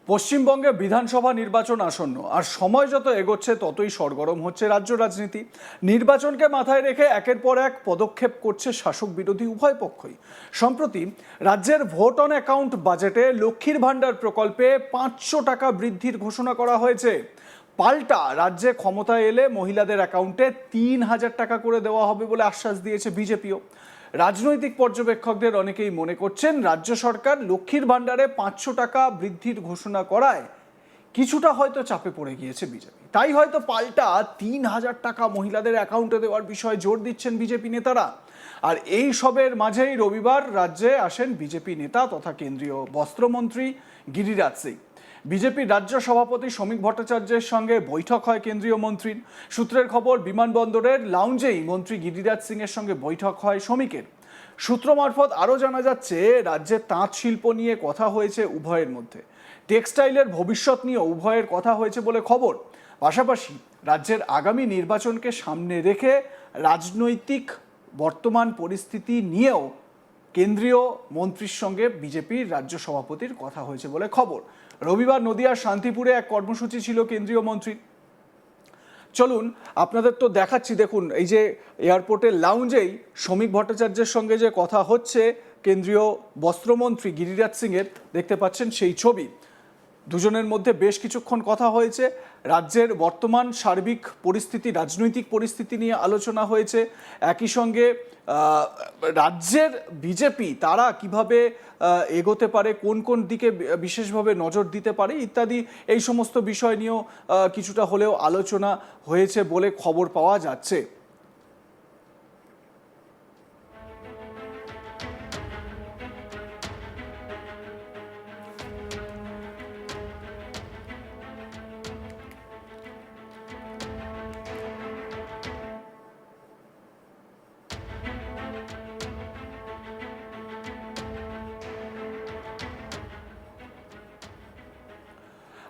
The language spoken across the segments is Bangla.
পশ্চিমবঙ্গে বিধানসভা নির্বাচন আসন্ন, আর সময় যত এগোচ্ছে ততই সরগরম হচ্ছে রাজ্য রাজনীতি। নির্বাচনকে মাথায় রেখে একের পর এক পদক্ষেপ করছে শাসক বিরোধী উভয় পক্ষই। সম্প্রতি রাজ্যের ভোট অন অ্যাকাউন্ট বাজেটে লক্ষ্মীর ভাণ্ডার প্রকল্পে 500 টাকা বৃদ্ধির ঘোষণা করা হয়েছে। পাল্টা রাজ্যে ক্ষমতায় এলে মহিলাদের অ্যাকাউন্টে 3000 টাকা করে দেওয়া হবে বলে আশ্বাস দিয়েছে বিজেপিও। রাজনৈতিক পর্যবেক্ষকদের অনেকেই মনে করছেন রাজ্য সরকার লক্ষ্মীর ভাণ্ডারে 500 টাকা বৃদ্ধির ঘোষণা করায় কিছুটা হয়তো চাপে পড়ে গিয়েছে বিজেপি, তাই হয়তো পাল্টা 3000 টাকা মহিলাদের অ্যাকাউন্টে দেওয়ার বিষয়ে জোর দিচ্ছেন বিজেপি নেতারা। আর এই সবের মাঝেই রবিবার রাজ্যে আসেন বিজেপি নেতা তথা কেন্দ্রীয় বস্ত্রমন্ত্রী গিরিরাজ সিং। বিজেপির রাজ্য সভাপতি শ্রমিক ভট্টাচার্যের সঙ্গে বৈঠক হয় কেন্দ্রীয় মন্ত্রীর। সূত্রের খবর, বিমানবন্দরের লাউঞ্জেই মন্ত্রী গিরিরাজ সিং এর সঙ্গে বৈঠক হয় শ্রমিকের। সূত্র মারফত আরও জানা যাচ্ছে রাজ্যের তাঁত শিল্প নিয়ে কথা হয়েছে উভয়ের মধ্যে। টেক্সটাইলের ভবিষ্যৎ নিয়ে উভয়ের কথা হয়েছে বলে খবর। পাশাপাশি রাজ্যের আগামী নির্বাচনকে সামনে রেখে রাজনৈতিক বর্তমান পরিস্থিতি নিয়েও কেন্দ্রীয় মন্ত্রীর সঙ্গে বিজেপির রাজ্য সভাপতির কথা হয়েছে বলে খবর। রবিবার নদিয়ার শান্তিপুরে এক কর্মসূচি ছিল কেন্দ্রীয় মন্ত্রীর। চলুন আপনাদের তো দেখাচ্ছি, দেখুন এই যে এয়ারপোর্টের লাউঞ্জেই শ্রমিক ভট্টাচার্যের সঙ্গে যে কথা হচ্ছে কেন্দ্রীয় বস্ত্রমন্ত্রী গিরিরাজ সিং এর, দেখতে পাচ্ছেন সেই ছবি। দুজনের মধ্যে বেশ কিছুক্ষণ কথা হয়েছে। রাজ্যের বর্তমান সার্বিক পরিস্থিতি, রাজনৈতিক পরিস্থিতি নিয়ে আলোচনা হয়েছে। একই সঙ্গে রাজ্যের বিজেপি তারা কিভাবে এগোতে পারে, কোন কোন দিকে বিশেষভাবে নজর দিতে পারে ইত্যাদি, এই সমস্ত বিষয় নিয়েও কিছুটা হলেও আলোচনা হয়েছে বলে খবর পাওয়া যাচ্ছে।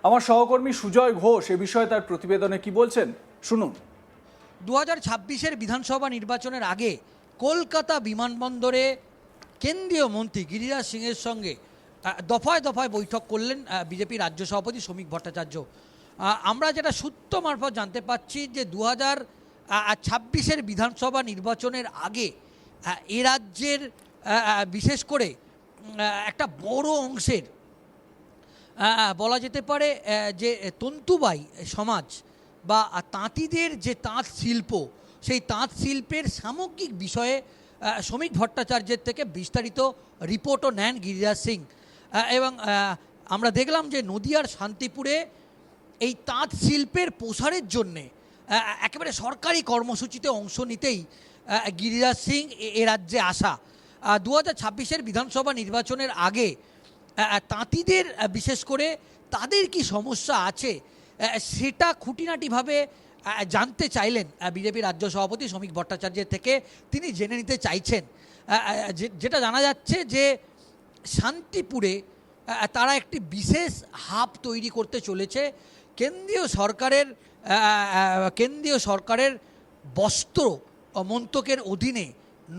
আমার সহকর্মী সুজয় ঘোষ এ বিষয়ে তার প্রতিবেদনে কি বলছেন শুনুন। 2026-এর বিধানসভা নির্বাচনের আগে কলকাতা বিমানবন্দরে কেন্দ্রীয় মন্ত্রী গিরিরাজ সিংয়ের সঙ্গে দফায় দফায় বৈঠক করলেন বিজেপি রাজ্য সভাপতি শ্রমিক ভট্টাচার্য। আমরা যেটা সূত্র মারফত জানতে পাচ্ছি যে 2026-এর বিধানসভা নির্বাচনের আগে এ রাজ্যের বিশেষ করে একটা বড় অংশের বলা যেতে পারে যে তন্তুবাই সমাজ বা তাঁতিদের যে তাঁত শিল্প, সেই তাঁত শিল্পের সামগ্রিক বিষয়ে শ্রমিক ভট্টাচার্যের থেকে বিস্তারিত রিপোর্টও নেন গিরিরাজ সিং। এবং আমরা দেখলাম যে নদিয়ার শান্তিপুরে এই তাঁত শিল্পের প্রসারের জন্যে একেবারে সরকারি কর্মসূচিতে অংশ নিতেই গিরিরাজ সিং এ রাজ্যে আসা। 2026-এর বিধানসভা নির্বাচনের আগে তাঁতিদের বিশেষ করে তাদের কি সমস্যা আছে সেটা খুঁটিনাটিভাবে জানতে চাইলেন বিজেপি রাজ্য সভাপতি শ্রমিক ভট্টাচার্যের থেকে। তিনি জেনে নিতে চাইছেন, যেটা জানা যাচ্ছে যে শান্তিপুরে তারা একটি বিশেষ হাব তৈরি করতে চলেছে। কেন্দ্রীয় সরকারের বস্ত্র মন্ত্রকের অধীনে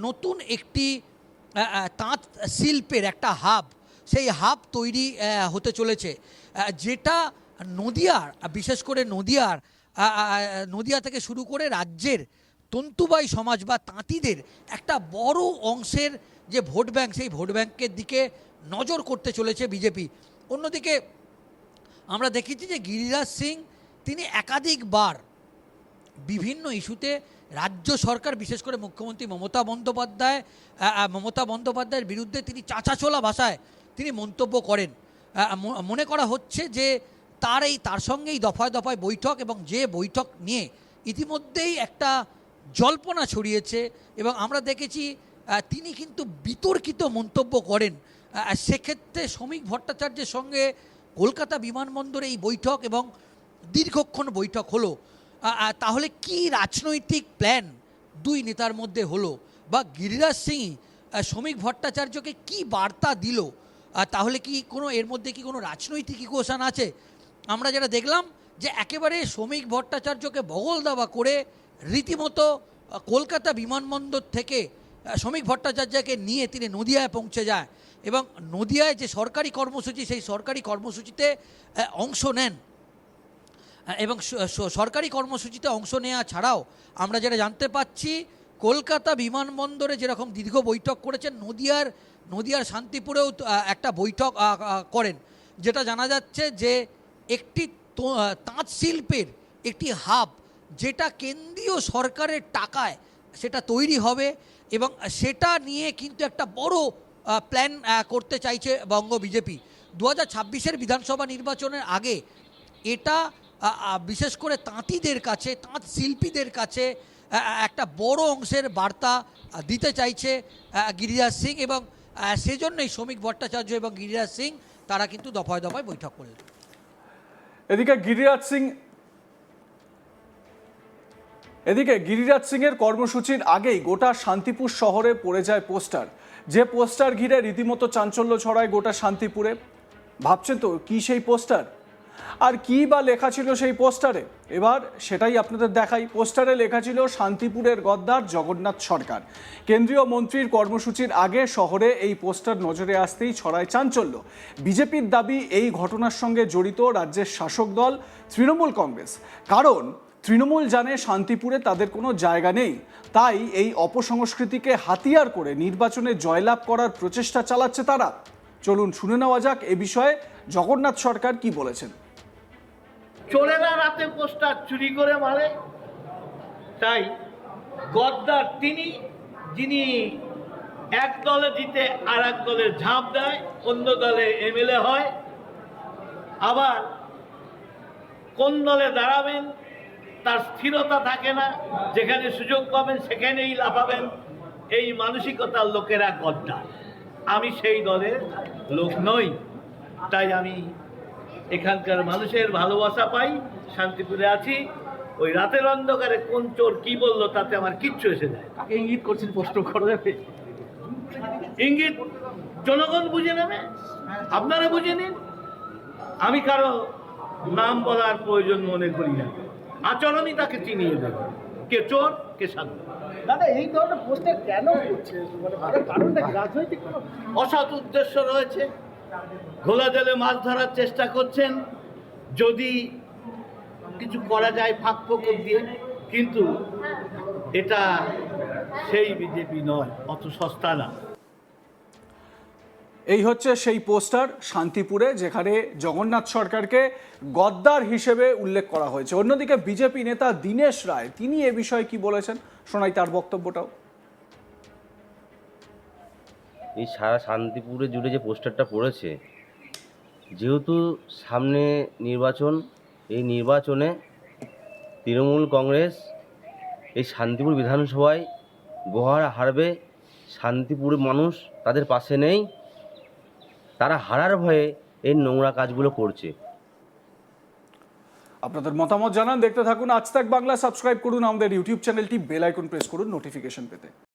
নতুন একটি তাঁত শিল্পের একটা হাব, সেই হাব তৈরি হতে চলেছে, যেটা নদিয়ার, বিশেষ করে নদিয়া থেকে শুরু করে রাজ্যের তন্তুবাই সমাজ বা তাঁতিদের একটা বড় অংশের যে ভোট ব্যাংক, সেই ভোট ব্যাংকের দিকে নজর করতে চলেছে বিজেপি। অন্যদিকে আমরা দেখেছি যে গিরিরাজ সিং তিনি একাধিকবার বিভিন্ন ইস্যুতে রাজ্য সরকার, বিশেষ করে মুখ্যমন্ত্রী মমতা বন্দ্যোপাধ্যায়ের বিরুদ্ধে তিনি চাঁচাছোলা ভাষায় তিনি মন্তব্য করেন। মনে করা হচ্ছে যে তার সঙ্গেই দফায় দফায় বৈঠক, এবং যে বৈঠক নিয়ে ইতিমধ্যেই একটা জল্পনা ছড়িয়েছে এবং আমরা দেখেছি তিনি কিন্তু বিতর্কিত মন্তব্য করেন। সেক্ষেত্রে শ্রমিক ভট্টাচার্যের সঙ্গে কলকাতা বিমানবন্দরে এই বৈঠক এবং দীর্ঘক্ষণ বৈঠক হলো। তাহলে কি রাজনৈতিক প্ল্যান দুই নেতার মধ্যে হলো, বা গিরিরাজ সিং শ্রমিক ভট্টাচার্যকে কি বার্তা দিল? তাহলে কি এর মধ্যে কি কোনো রাজনৈতিক ইকুয়েশন আছে? আমরা যেটা দেখলাম যে একেবারে শ্রমিক ভট্টাচার্যকে বগল দাবা করে রীতিমতো কলকাতা বিমানবন্দর থেকে শ্রমিক ভট্টাচার্যকে নিয়ে তিনি নদিয়ায় পৌঁছে যায় এবং নদিয়ায় যে সরকারি কর্মসূচি সেই সরকারি কর্মসূচিতে অংশ নেন এবং সরকারি কর্মসূচিতে অংশ নেওয়া ছাড়াও আমরা যেটা জানতে পাচ্ছি কলকাতা বিমানবন্দরে যেরকম দীর্ঘ বৈঠক করেছেন নদিয়ার শান্তিপুরেও একটা বৈঠক করেন, যেটা জানা যাচ্ছে যে একটি তাঁত শিল্পের একটি হাব যেটা কেন্দ্রীয় সরকারের টাকায় সেটা তৈরি হবে এবং সেটা নিয়ে কিন্তু একটা বড় প্ল্যান করতে চাইছে বঙ্গ বিজেপি। 2026-এর বিধানসভা নির্বাচনের আগে এটা বিশেষ করে তাঁতিদের কাছে, তাঁত শিল্পীদের কাছে একটা বড় অংশের বার্তা দিতে চাইছে গিরিরাজ সিং এবং সেজন্যই শ্রমিক ভট্টাচার্য এবং গিরিরাজ সিং তারা কিন্তু দফায় দফায় বৈঠক করলেন। এদিকে গিরিরাজ সিংয়ের কর্মসূচির আগেই গোটা শান্তিপুর শহরে পড়ে যায় পোস্টার, যে পোস্টার ঘিরে রীতিমতো চাঞ্চল্য ছড়ায় গোটা শান্তিপুরে। ভাবছেন তো কি সেই পোস্টার আর কি বা লেখা ছিল সেই পোস্টারে, এবার সেটাই আপনাদের দেখাই। পোস্টারে লেখা ছিল শান্তিপুরের গদ্দার জগন্নাথ সরকার। কেন্দ্রীয় মন্ত্রীর কর্মসূচির আগে শহরে এই পোস্টার নজরে আসতেই ছড়ায় চাঞ্চল্য। বিজেপির দাবি এই ঘটনার সঙ্গে জড়িত রাজ্যের শাসক দল তৃণমূল কংগ্রেস, কারণ তৃণমূল জানে শান্তিপুরে তাদের কোনো জায়গা নেই, তাই এই অপসংস্কৃতিকে হাতিয়ার করে নির্বাচনে জয়লাভ করার প্রচেষ্টা চালাচ্ছে তারা। চলুন শুনে নেওয়া যাক এ বিষয়ে জগন্নাথ সরকার কি বলেছেন। চোরেরা রাতে পোস্টার চুরি করে মারে, তাই গদ্দার তিনি যিনি এক দলে জিতে আর এক দলে ঝাঁপ দেয়, অন্য দলে এমএলএ হয়, আবার কোন দলে দাঁড়াবেন তার স্থিরতা থাকে না, যেখানে সুযোগ পাবেন সেখানেই লাফাবেন, এই মানসিকতার লোকেরা গদ্দার। আমি সেই দলের লোক নই, তাই আমি এখানকার মানুষের ভালোবাসা পাই, শান্তিপুরে আছি। ওই রাতের অন্ধকারে কোন চোর কি বললো তাতে আমার কিচ্ছু এসে যায়। কাকে ইঙ্গিত করছেন প্রশ্ন করে দেবে? ইঙ্গিত জনগণ বুঝে নেবে, আপনারা বুঝে নিন। আমি কারো নাম বলার প্রয়োজন মনে করি না, আচরণই তাকে চিনিয়ে দেবে কে চোর কে সাধু। দাদা, এই ধরনের পোস্টার কেন করছে? মানে কারণটা কি? রাজনৈতিক কোনো অসৎ উদ্দেশ্য রয়েছে, ঘোলা জলে মাছ ধরার চেষ্টা করছেন, যদি কিছু করা যায় ফাঁক ফোকর দিয়ে, কিন্তু এটা সেই বিজেপি নয়, অত সস্তা না। এই হচ্ছে সেই পোস্টার শান্তিপুরে, যেখানে জগন্নাথ সরকারকে গদ্দার হিসেবে উল্লেখ করা হয়েছে। অন্যদিকে বিজেপি নেতা দীনেশ রায় তিনি এ বিষয়ে কি বলেছেন, শোনাই তার বক্তব্যটাও। এই সারা শান্তিপুরে জুড়ে যে পোস্টারটা পড়েছে, যেহেতু সামনে নির্বাচন, এই নির্বাচনে তৃণমূল কংগ্রেস এই শান্তিপুর বিধানসভায় গোহারা হারবে, শান্তিপুরের মানুষ তাদের পাশে নেই, তারা হারার ভয়ে এই নোংরা কাজগুলো করছে। আপনাদের মতামত জানান, দেখতে থাকুন আজ তাক বাংলা। সাবস্ক্রাইব করুন আমাদের ইউটিউব চ্যানেলটি, বেল আইকন প্রেস করুন নোটিফিকেশন পেতে।